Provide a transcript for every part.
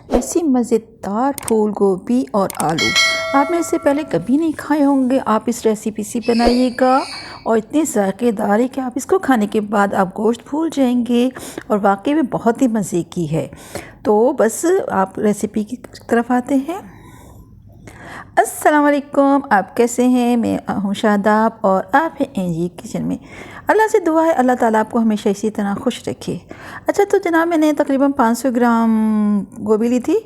ऐसी मज़ेदार फूल गोभी और आलू आपने इससे पहले कभी नहीं खाए होंगे। आप इस रेसिपी से बनाइएगा और इतनी ज़ायकेदार है कि आप इसको खाने के बाद आप गोश्त भूल जाएंगे और वाकई में बहुत ही मज़े की है। तो बस आप रेसिपी की तरफ आते हैं। अस्सलाम वालेकुम, आप कैसे हैं? मैं हूँ शादाब और आप हैं एंजी किचन में। अल्लाह से दुआ है अल्लाह ताला आपको हमेशा इसी तरह खुश रखे। अच्छा तो जनाब, मैंने तकरीबन 500 ग्राम गोभी ली थी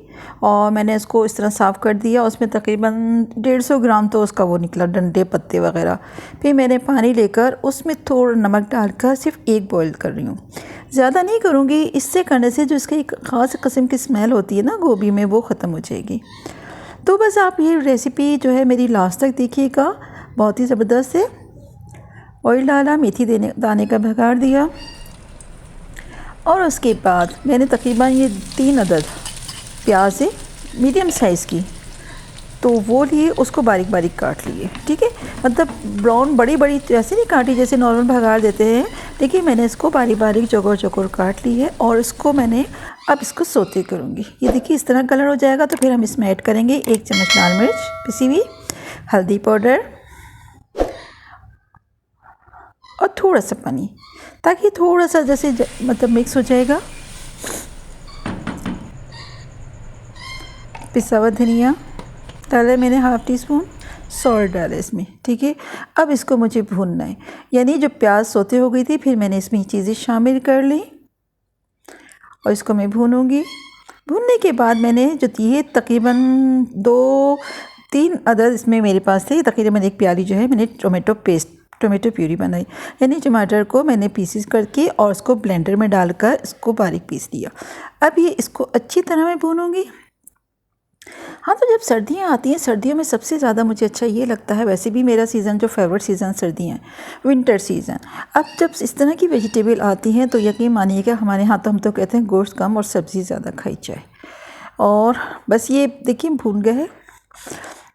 और मैंने इसको इस तरह साफ़ कर दिया। उसमें तकरीबन 150 ग्राम तो उसका वो निकला, डंडे पत्ते वगैरह। फिर मैंने पानी लेकर उसमें थोड़ा नमक डालकर सिर्फ एक बॉईल कर रही हूँ, ज़्यादा नहीं करूँगी। इससे करने से जो इसकी एक ख़ास किस्म की स्मेल होती है ना गोभी में, वो ख़त्म हो जाएगी। तो बस आप ये रेसिपी जो है मेरी लास्ट तक देखिएगा, बहुत ही ज़बरदस्त है। ऑयल डाला, मेथी दाने का बघार दिया और उसके बाद मैंने तकरीबन ये 3 अदद प्याज है मीडियम साइज़ की, तो वो लिए, उसको बारीक बारीक काट लिए। ठीक है, मतलब ब्राउन बड़ी बड़ी ऐसे नहीं काटी जैसे नॉर्मल भगार देते हैं। देखिए मैंने इसको बारीक बारीक चौकोर चौकोर काट ली है और इसको मैंने अब इसको सोते करूँगी। ये देखिए इस तरह कलर हो जाएगा तो फिर हम इसमें ऐड करेंगे 1 चम्मच लाल मिर्च पिसी हुई, हल्दी पाउडर और थोड़ा सा पानी, ताकि थोड़ा सा जैसे मतलब मिक्स हो जाएगा। पिसा हुआ धनिया डाला मैंने, हाफ़ टी स्पून सॉल्ट डाला इसमें। ठीक है, अब इसको मुझे भूनना है, यानी जो प्याज सोते हो गई थी फिर मैंने इसमें चीज़ें शामिल कर ली और इसको मैं भूनूंगी। भूनने के बाद मैंने जो ये तकरीबन 2-3 अदद इसमें मेरे पास थे, तकरीबन 1 प्याली जो है मैंने टोमेटो प्यूरी बनाई, यानी टमाटर को मैंने पीसेस करके और उसको ब्लेंडर में डालकर इसको बारीक पीस दिया। अब ये इसको अच्छी तरह मैं भूनूंगी। हाँ, तो जब सर्दियाँ आती हैं, सर्दियों में सबसे ज़्यादा मुझे अच्छा ये लगता है, वैसे भी मेरा सीज़न जो फेवरेट सीज़न सर्दियाँ हैं, विंटर सीज़न। अब जब इस तरह की वेजिटेबल आती हैं तो यकीन मानिएगा हमारे यहाँ तो हम तो कहते हैं गोश्त कम और सब्ज़ी ज़्यादा खाई जाए। और बस ये देखिए भून गए हैं,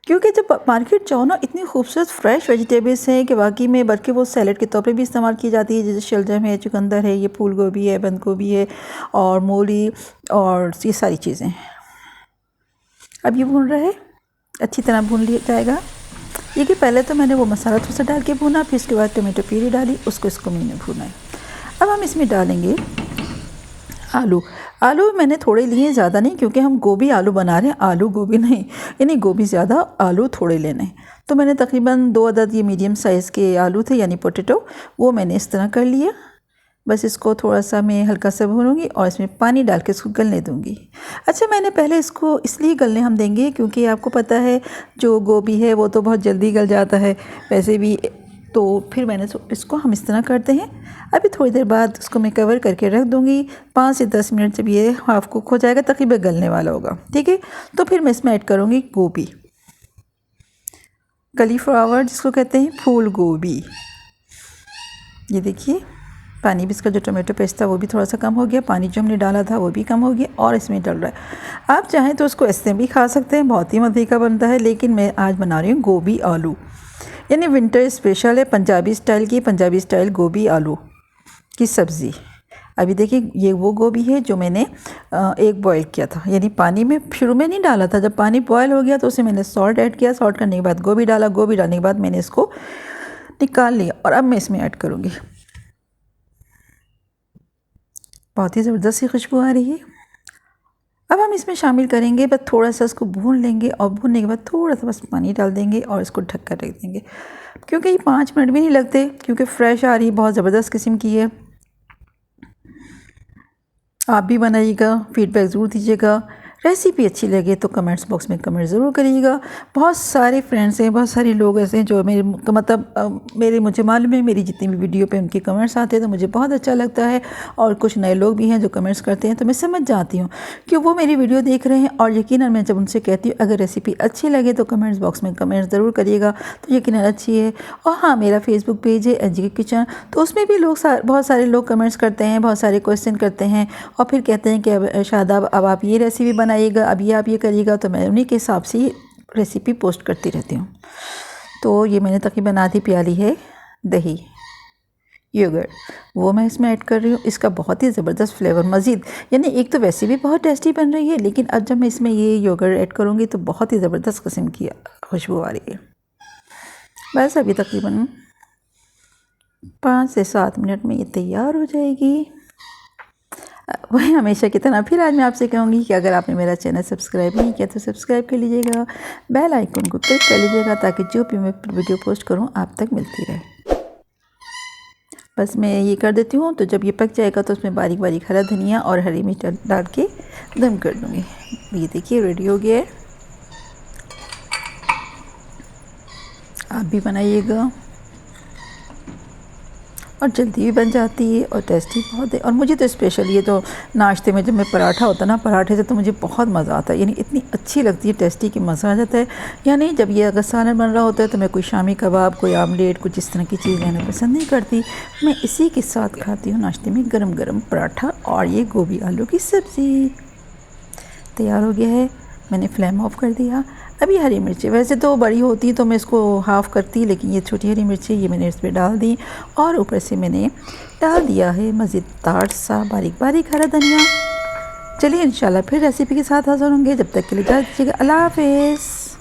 क्योंकि जब मार्केट जाओ ना, इतनी खूबसूरत फ्रेश वेजिटेबल्स हैं कि वाकई में, बल्कि वो सैलड के तौर पे भी इस्तेमाल की जाती है, जैसे शलजम है, चुकंदर है, ये फूल गोभी है, बंद गोभी है और मूली और ये सारी चीज़ें। अब ये भून रहा है, अच्छी तरह भून लिया जाएगा। ये कि पहले तो मैंने वो मसाला थोड़ा सा डाल के भूना, फिर उसके बाद टमाटो प्यूरी डाली, इसको मैंने भूना है। अब हम इसमें डालेंगे आलू मैंने थोड़े लिए, ज़्यादा नहीं, क्योंकि हम गोभी आलू बना रहे हैं, आलू गोभी नहीं, यानी गोभी ज़्यादा आलू थोड़े लेने हैं। तो मैंने तकरीबन 2 अदद ये मीडियम साइज़ के आलू थे, यानी पोटैटो, वो मैंने इस तरह कर लिया। बस इसको थोड़ा सा मैं हल्का सा भूनूंगी और इसमें पानी डाल के इसको गलने दूंगी। अच्छा, मैंने पहले इसको इसलिए गलने हम देंगे क्योंकि आपको पता है जो गोभी है वो तो बहुत जल्दी गल जाता है वैसे भी, तो फिर मैंने इसको हम इस तरह करते हैं। अभी थोड़ी देर बाद इसको मैं कवर करके रख दूँगी, 5 से 10 मिनट जब ये हाफ़ कुक हो जाएगा, तकरीबन गलने वाला होगा। ठीक है, तो फिर मैं इसमें ऐड करूँगी गोभी, कलीफ्लावर जिसको कहते हैं, फूल गोभी। ये देखिए पानी भी इसका जो टमाटो पेस्ट था वो भी थोड़ा सा कम हो गया, पानी जो हमने डाला था वो भी कम हो गया और इसमें डल रहा है। आप चाहें तो उसको ऐसे भी खा सकते हैं, बहुत ही मज़े का बनता है, लेकिन मैं आज बना रही हूँ गोभी आलू, यानी विंटर स्पेशल है, पंजाबी स्टाइल गोभी आलू की सब्ज़ी। अभी देखिए ये वो गोभी है जो मैंने एक बॉयल किया था, यानी पानी में शुरू में नहीं डाला था। जब पानी बॉयल हो गया तो उसमें मैंने सॉल्ट ऐड किया, सॉल्ट करने के बाद गोभी डाला, गोभी डालने के बाद मैंने इसको निकाल लिया और अब मैं इसमें ऐड करूँगी। बहुत ही ज़बरदस्त सी खुशबू आ रही है। अब हम इसमें शामिल करेंगे, बस थोड़ा सा इसको भून लेंगे और भूनने के बाद थोड़ा सा बस पानी डाल देंगे और इसको ढक कर रख देंगे, क्योंकि ये 5 मिनट भी नहीं लगते, क्योंकि फ्रेश आ रही है, बहुत ज़बरदस्त किस्म की है। आप भी बनाइएगा, फीडबैक ज़रूर दीजिएगा। रेसिपी अच्छी लगे तो कमेंट्स बॉक्स में कमेंट ज़रूर करिएगा। बहुत सारे फ्रेंड्स हैं, बहुत सारे लोग ऐसे हैं जो मेरे मुझे मालूम है, मेरी जितनी भी वीडियो पे उनके कमेंट्स आते हैं तो मुझे बहुत अच्छा लगता है। और कुछ नए लोग भी हैं जो कमेंट्स करते हैं, तो मैं समझ जाती हूँ कि वो मेरी वीडियो देख रहे हैं। और यकीनन मैं जब उनसे कहती हूँ अगर रेसिपी अच्छी लगे तो कमेंट्स बॉक्स में कमेंट्स ज़रूर करिएगा, तो यकीनन अच्छी है। और हाँ, मेरा फेसबुक पेज है एंजी किचन, तो उसमें भी बहुत सारे लोग कमेंट्स करते हैं, बहुत सारे क्वेश्चन करते हैं और फिर कहते हैं कि अब शादाब अब आप ये रेसिपी बनाइएगा, अभी आप ये करिएगा, तो मैं उन्हीं के हिसाब से रेसिपी पोस्ट करती रहती हूँ। तो ये मैंने तकरीबन आधी प्याली है दही, योगर्ट, वो मैं इसमें ऐड कर रही हूँ। इसका बहुत ही ज़बरदस्त फ्लेवर मज़ीद, यानी एक तो वैसे भी बहुत टेस्टी बन रही है, लेकिन अब जब मैं इसमें ये योगर्ट ऐड करूँगी तो बहुत ही ज़बरदस्त किस्म की खुशबू आ रही है। बस अभी तकरीबन 5 से 7 मिनट में ये तैयार हो जाएगी। वही हमेशा की तरह फिर आज मैं आपसे कहूँगी कि अगर आपने मेरा चैनल सब्सक्राइब नहीं किया तो सब्सक्राइब कर लीजिएगा, बेल आइकन को क्लिक कर लीजिएगा ताकि जो भी मैं वीडियो पोस्ट करूँ आप तक मिलती रहे। बस मैं ये कर देती हूँ, तो जब ये पक जाएगा तो उसमें बारीक बारीक हरा धनिया और हरी मिर्च डाल के दम कर दूँगी। ये देखिए रेडी हो गया है, आप भी बनाइएगा और जल्दी भी बन जाती है और टेस्टी बहुत है। और मुझे तो स्पेशल ये तो नाश्ते में जब मैं पराठा होता है ना, पराठे से तो मुझे बहुत मज़ा आता है, यानी इतनी अच्छी लगती है, टेस्टी कि मज़ा आ जाता है। यानी जब ये अगर सालन बन रहा होता है तो मैं कोई शामी कबाब, कोई आमलेट, कुछ इस तरह की चीज़ लेना पसंद नहीं करती, मैं इसी के साथ खाती हूँ नाश्ते में गरम गरम पराठा और ये गोभी आलू की सब्ज़ी। तैयार हो गया है, मैंने फ्लेम ऑफ कर दिया। अभी हरी मिर्ची, वैसे तो बड़ी होती तो मैं इसको हाफ़ करती, लेकिन ये छोटी हरी मिर्ची ये मैंने इस पर डाल दी और ऊपर से मैंने डाल दिया है मज़ेदार सा बारीक बारीक हरा धनिया। चलिए इंशाल्लाह फिर रेसिपी के साथ हाज़िर होंगे, जब तक के लिए इजाज़त दीजिएगा। अल्लाह हाफ़िज़।